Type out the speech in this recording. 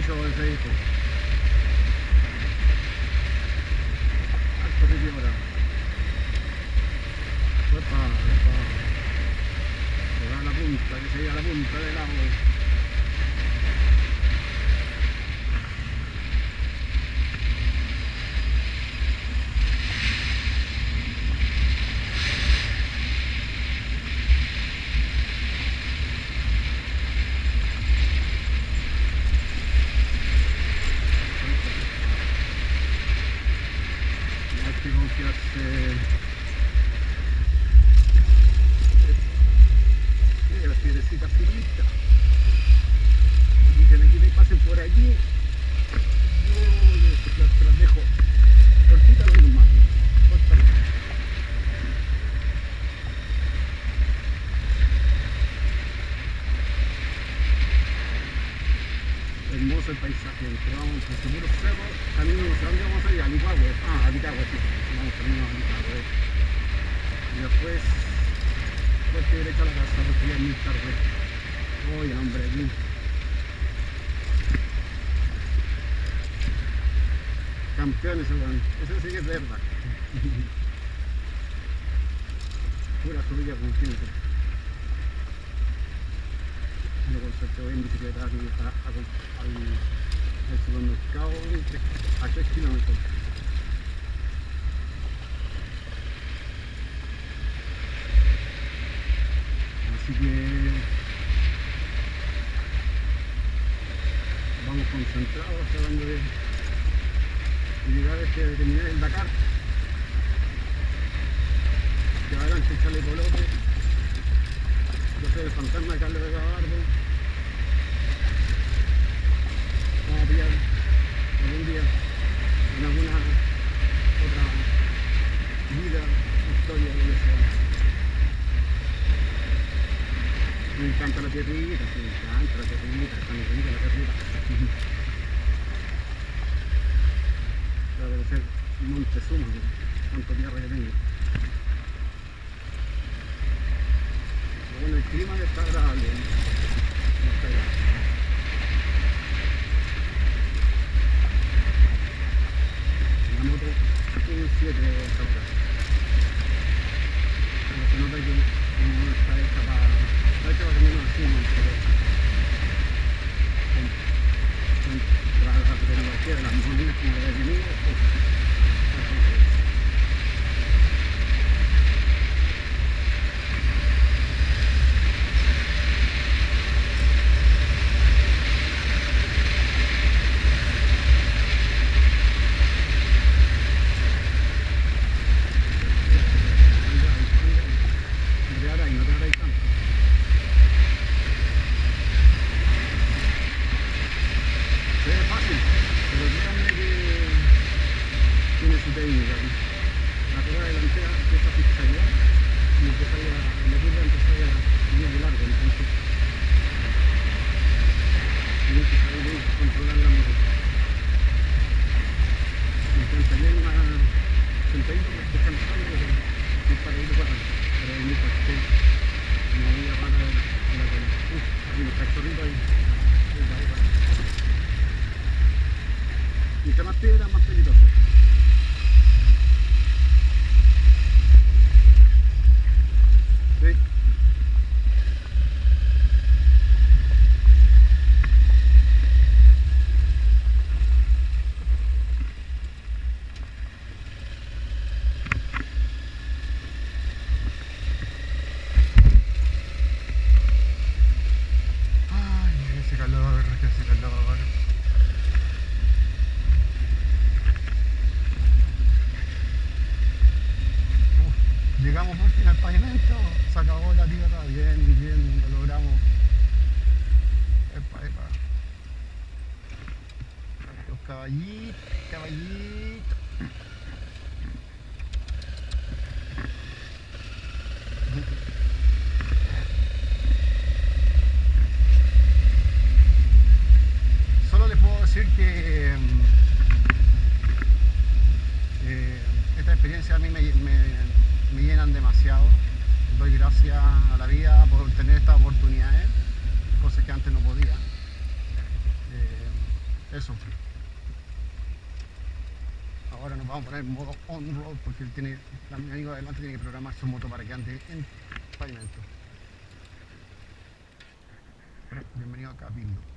hizo ese hijo. Alto río ahora. Epa. Se va a la punta, que se llega a la punta del agua. Hay que confiarse. Las piedrecitas finitas. Dicen aquí me pasen por allí. Yo te las dejo cortitas lo normal. Hermoso el paisaje, vamos por seguros cerros, camino no sé dónde vamos a ir, a Licagüe, a Licagüe, sí, vamos camino a Licagüe. Y después vuelta derecha a la casa porque ya es muy tarde. Oye, hombre, aquí. Campeones, eso sí que es verdad. Pura subida con gente. Yo con suerte voy en bicicleta al supermercado a 3 kilómetros. Así que vamos concentrados tratando de llegar a terminar el Dakar. Que adelante sale Colote. Yo soy el fantasma de Carlos de Gabardo. Vamos a pillar algún día en alguna otra vida, historia, lo que sea. Me encanta la tierrita, sí, me encanta la tierrita, está muy bonita la tierrita. Debe ser Montezuma, tanta tierra que tengo. Bueno, el clima está agradable, no está allá. La moto tiene 7 cautas. Pero se nota que no está hecha para caminar así, ¿no? Pero contra la tecnología de las molinas como la de enemigo, mientras más piedra, más peligroso. ¿Sí? Ay, ese calor, ese calor. Llegamos por fin al pavimento, se acabó la tierra, bien, lo logramos. Epa. Los caballitos. Solo les puedo decir que esta experiencia a mí me llenan demasiado. Doy gracias a la vida por tener estas oportunidades, cosas que antes no podía. Eso. Ahora nos vamos a poner en modo on-road porque mi amigo de adelante tiene que programar su moto para que ande en pavimento. Bienvenido a Cabildo.